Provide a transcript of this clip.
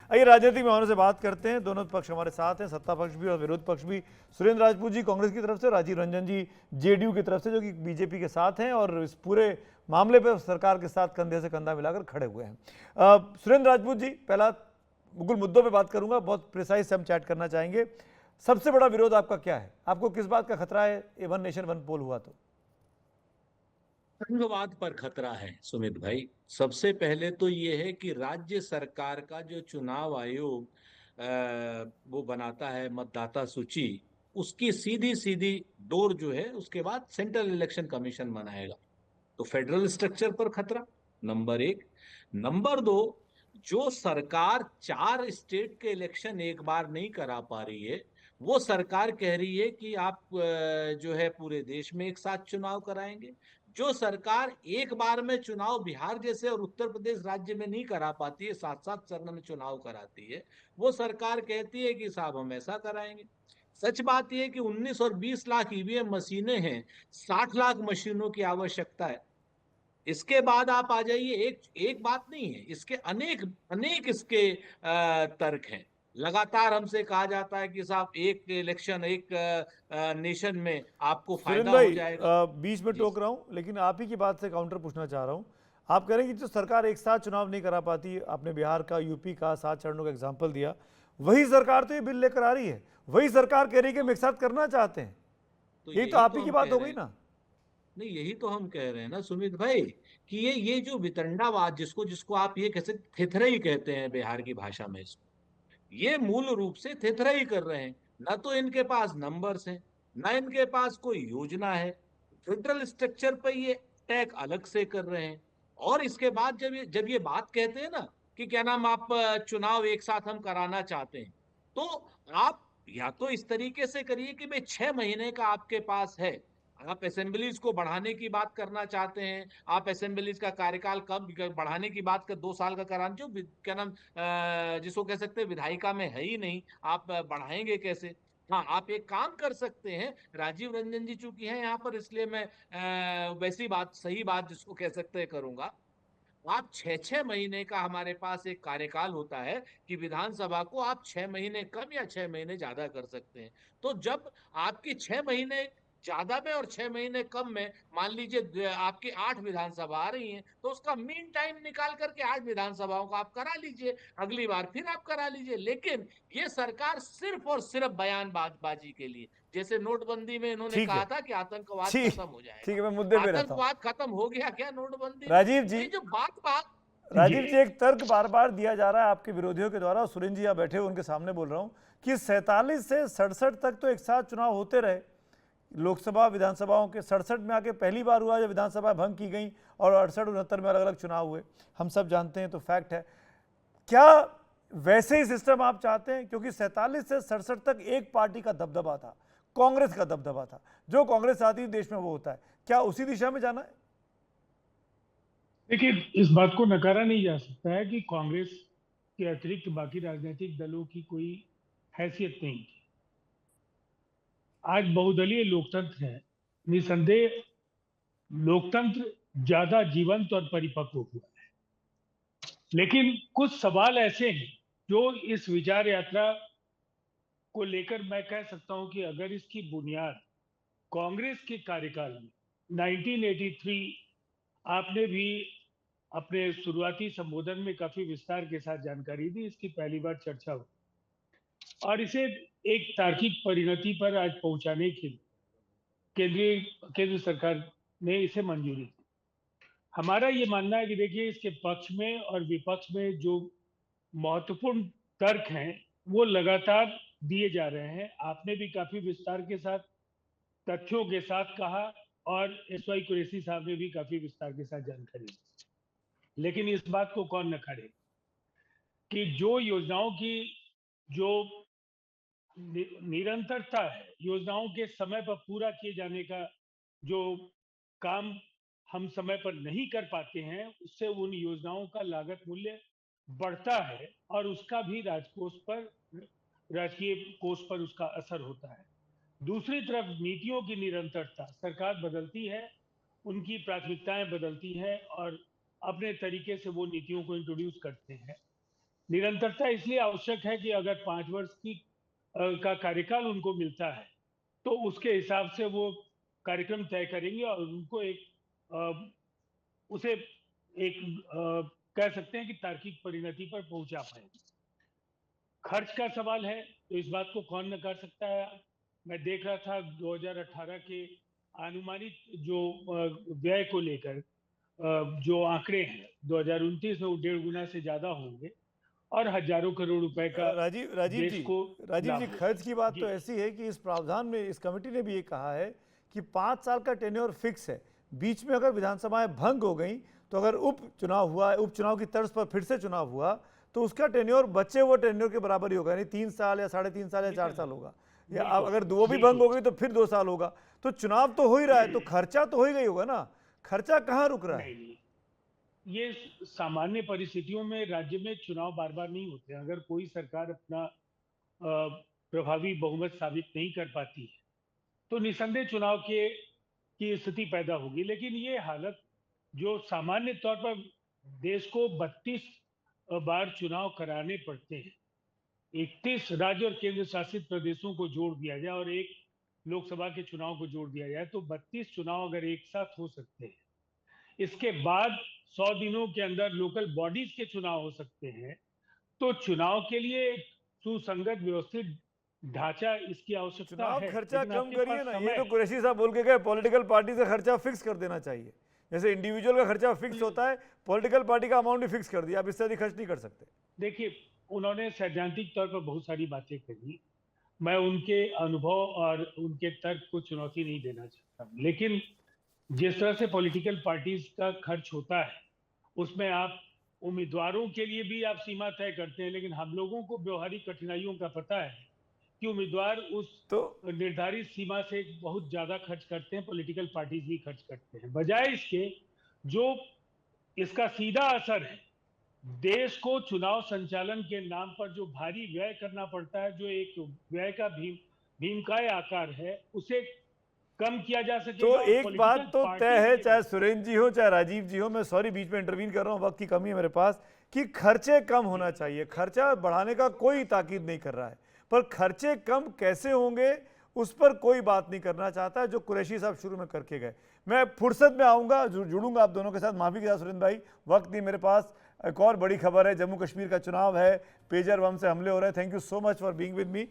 आइए राजनीतिक मेहमानों से बात करते हैं। दोनों पक्ष हमारे साथ हैं, सत्ता पक्ष भी और विरोध पक्ष भी। सुरेंद्र राजपूत जी कांग्रेस की तरफ से, राजीव रंजन जी जेडीयू की तरफ से, जो कि बीजेपी के साथ हैं और इस पूरे मामले पर सरकार के साथ कंधे से कंधा मिलाकर खड़े हुए हैं। सुरेंद्र राजपूत जी, पहला बिल्कुल मुद्दों पे बात करूंगा, बहुत प्रिसाइज से हम चैट करना चाहेंगे। सबसे बड़ा विरोध आपका क्या है? आपको किस बात का खतरा है ये वन नेशन वन पोल हुआ तो? संघवाद पर खतरा है सुमित भाई। सबसे पहले तो ये है कि राज्य सरकार का जो चुनाव आयोग वो बनाता है मतदाता सूची, उसकी सीधी सीधी डोर जो है उसके बाद सेंट्रल इलेक्शन कमीशन बनाएगा। तो फेडरल स्ट्रक्चर पर खतरा, नंबर एक। नंबर दो, जो सरकार 4 स्टेट के इलेक्शन एक बार नहीं करा पा रही है, वो सरकार कह रही है कि आप जो है पूरे देश में एक साथ चुनाव कराएंगे। जो सरकार एक बार में चुनाव बिहार जैसे और उत्तर प्रदेश राज्य में नहीं करा पाती है, साथ साथ चरण में चुनाव कराती है, वो सरकार कहती है कि साहब हम ऐसा कराएंगे। सच बात यह है कि 19 और 20 लाख ईवीएम मशीनें हैं, 60 लाख मशीनों की आवश्यकता है। इसके बाद आप आ जाइए, एक एक बात नहीं है, इसके अनेक अनेक इसके तर्क हैं। लगातार हमसे कहा जाता है कि साहब एक इलेक्शन एक नेशन में आपको सुरेंद्र फायदा हो भाई, जाएगा। बीच में जी। टोक रहा हूं, लेकिन आप ही की बात से काउंटर पूछना चाह रहा हूं। आप कह रहे हैं कि जो सरकार एक साथ चुनाव नहीं करा पाती, आपने बिहार का, यूपी का 7 चरणों का एग्जाम्पल दिया, वही सरकार तो ये बिल लेकर आ रही है, वही सरकार कह रही है कि हम एक साथ करना चाहते हैं। तो यही तो यही आप तो ही की हम बात कह हो रहे गई हैं। ना। नहीं, यही तो हम कह रहे हैं ना सुमित भाई, कि ये जो वितंडावाद, जिसको जिसको आप ये कैसे थेथरई कहते हैं बिहार की भाषा में, इसको ये मूल रूप से थेथराई कर रहे हैं। ना तो इनके पास नंबर्स हैं, ना इनके पास कोई योजना है। फेडरल स्ट्रक्चर पर ये अटैक अलग से कर रहे हैं। और इसके बाद जब ये बात कहते हैं ना कि क्या नाम, आप चुनाव एक साथ हम कराना चाहते हैं, तो आप या तो इस तरीके से करिए कि भाई 6 महीने का आपके पास है। आप असेंबलीज को बढ़ाने की बात करना चाहते हैं, आप असेंबलीज का कार्यकाल कब बढ़ाने की बात कर, 2 साल का कराना, जो क्या नाम जिसको कह सकते हैं विधायिका में है ही नहीं, आप बढ़ाएंगे कैसे? हाँ, आप एक काम कर सकते हैं, राजीव रंजन जी चूंकि हैं यहाँ पर, इसलिए मैं वैसी बात, सही बात जिसको कह सकते हैं करूंगा। आप 6 6 महीने का हमारे पास एक कार्यकाल होता है कि विधानसभा को आप 6 महीने कम या 6 महीने ज्यादा कर सकते हैं। तो जब आपकी 6 महीने ज्यादा में और 6 महीने कम में, मान लीजिए आपकी 8 विधानसभा आ रही हैं, तो उसका मीन टाइम निकाल करके 8 विधानसभाओं को आप करा लीजिए, अगली बार फिर आप करा लीजिए। लेकिन ये सरकार सिर्फ और सिर्फ बयानबाजी के लिए, जैसे नोटबंदी में इन्होंने ठीक कहा है। था कि आतंकवाद ठीक। खत्म हो ठीक जाएगा। है, मैं मुद्दे पे रहता हूं। आतंकवाद खत्म हो गया क्या नोटबंदी में? राजीव तो जी, ये जो बात बात जी। राजीव जी, एक तर्क बार बार दिया जा रहा है आपके विरोधियों के द्वारा, और सुरेंद्र जी आप बैठे हो उनके सामने बोल रहा हूं, कि 47 से 67 तक तो एक साथ चुनाव होते रहे। लोकसभा विधानसभाओं के 67 में आके पहली बार हुआ जब विधानसभा भंग की गई, और 68 69 में अलग अलग चुनाव हुए। हम सब जानते हैं, तो फैक्ट है। क्या वैसे ही सिस्टम आप चाहते हैं? क्योंकि 47 से 67 तक एक पार्टी का दबदबा था, कांग्रेस का दबदबा था। जो कांग्रेस आती है देश में वो होता है। क्या उसी दिशा में जाना है? देखिए, इस बात को नकारा नहीं जा सकता है कि कांग्रेस के अतिरिक्त बाकी राजनीतिक दलों की कोई हैसियत नहीं थी। आज बहुदलीय लोकतंत्र है, निसंदेह लोकतंत्र ज्यादा जीवंत और परिपक्व हुआ है। लेकिन कुछ सवाल ऐसे हैं जो इस विचार यात्रा को लेकर मैं कह सकता हूं कि अगर इसकी बुनियाद कांग्रेस के कार्यकाल में 1983, आपने भी अपने शुरुआती संबोधन में काफी विस्तार के साथ जानकारी दी, इसकी पहली बार चर्चा हुई और इसे एक तार्किक परिणति पर आज पहुंचाने के लिए केंद्र सरकार ने इसे मंजूरी दी। हमारा ये मानना है कि देखिए, इसके पक्ष में और विपक्ष में जो महत्वपूर्ण तर्क हैं वो लगातार दिए जा रहे हैं। आपने भी काफी विस्तार के साथ, तथ्यों के साथ कहा, और एस वाई कुरैशी साहब ने भी काफी विस्तार के साथ जानकारी दी। लेकिन इस बात को कौन नकारे कि जो योजनाओं की जो निरंतरता है, योजनाओं के समय पर पूरा किए जाने का जो काम हम समय पर नहीं कर पाते हैं, उससे उन योजनाओं का लागत मूल्य बढ़ता है और उसका भी राजकोष पर, राजकीय कोष पर उसका असर होता है। दूसरी तरफ नीतियों की निरंतरता, सरकार बदलती है, उनकी प्राथमिकताएं बदलती हैं और अपने तरीके से वो नीतियों को इंट्रोड्यूस करते हैं। निरंतरता इसलिए आवश्यक है कि अगर 5 वर्ष का कार्यकाल उनको मिलता है तो उसके हिसाब से वो कार्यक्रम तय करेंगे और उनको उसे कह सकते हैं कि तार्किक परिणति पर पहुंचा पाएंगे। खर्च का सवाल है तो इस बात को कौन नकार सकता है। मैं देख रहा था 2018 के अनुमानित जो व्यय को लेकर जो आंकड़े हैं 2029 में वो 1.5 गुना से ज्यादा होंगे और हजारों करोड़ रुपए का राजीव जी खर्च की बात तो ऐसी है कि इस प्रावधान में इस कमेटी ने भी ये कहा है कि 5 साल का टेन्योर फिक्स है। बीच में अगर विधानसभाएं भंग हो गई तो अगर उपचुनाव की तर्ज पर फिर से चुनाव हुआ तो उसका टेन्योर बचे हुए टेन्योर के बराबर ही होगा, यानी 3 साल या 3.5 साल या 4 साल होगा, या अगर वो भी भंग हो गई तो फिर 2 साल होगा। तो चुनाव तो हो ही रहा है, तो खर्चा तो हो ही गई होगा ना, खर्चा कहाँ रुक रहा है? ये सामान्य परिस्थितियों में राज्य में चुनाव बार बार नहीं होते। अगर कोई सरकार अपना प्रभावी बहुमत साबित नहीं कर पाती है तो निसंदेह चुनाव की स्थिति पैदा होगी। लेकिन ये हालत जो सामान्य तौर पर देश को 32 बार चुनाव कराने पड़ते हैं, 31 राज्य और केंद्र शासित प्रदेशों को जोड़ दिया जाए और एक लोकसभा के चुनाव को जोड़ दिया जाए तो 32 चुनाव अगर एक साथ हो सकते हैं, इसके बाद 100 दिनों के अंदर लोकल बॉडीज के चुनाव हो सकते हैं, तो चुनाव के लिए सुसंगत व्यवस्थित ढांचा इसकी आवश्यकता है। चुनाव खर्चा कम करिए ना, ये तो कुरैशी साहब बोल के गए पॉलिटिकल पार्टी से खर्चा फिक्स कर देना चाहिए। जैसे इंडिविजुअल का खर्चा फिक्स होता है, पॉलिटिकल पार्टी का अमाउंट भी फिक्स कर दिया, आप इससे अधिक खर्च नहीं कर सकते। देखिए, उन्होंने सैद्धांतिक तौर पर बहुत सारी बातें कही, मैं उनके अनुभव और उनके तर्क को चुनौती नहीं देना चाहता, लेकिन जिस तरह से पॉलिटिकल पार्टीज का खर्च होता है उसमें आप उम्मीदवारों के लिए भी आप सीमा तय करते हैं, लेकिन हम लोगों को व्यवहारिक कठिनाइयों का पता है कि उम्मीदवार उस निर्धारित सीमा से बहुत ज्यादा खर्च करते हैं, पॉलिटिकल पार्टीज भी खर्च करते हैं। बजाय इसके जो इसका सीधा असर है, देश को चुनाव संचालन के नाम पर जो भारी व्यय करना पड़ता है, जो एक व्यय का भीमकाय आकार है, उसे कम किया जा सके। तो एक बात तो तय है, चाहे सुरेंद्र जी हो चाहे राजीव जी हो, मैं सॉरी बीच में इंटरवीन कर रहा हूं, वक्त की कमी है मेरे पास, कि खर्चे कम होना चाहिए। खर्चा बढ़ाने का कोई ताकीद नहीं कर रहा है, पर खर्चे कम कैसे होंगे उस पर कोई बात नहीं करना चाहता है, जो कुरैशी साहब शुरू में करके गए। मैं फुर्सत में आऊंगा, जुड़ूंगा आप दोनों के साथ। माफी के साथ सुरेंद्र भाई, वक्त नहीं मेरे पास। एक और बड़ी खबर है, जम्मू कश्मीर का चुनाव है, पेजर बम से हमले हो रहे हैं। Thank you so much for being with me.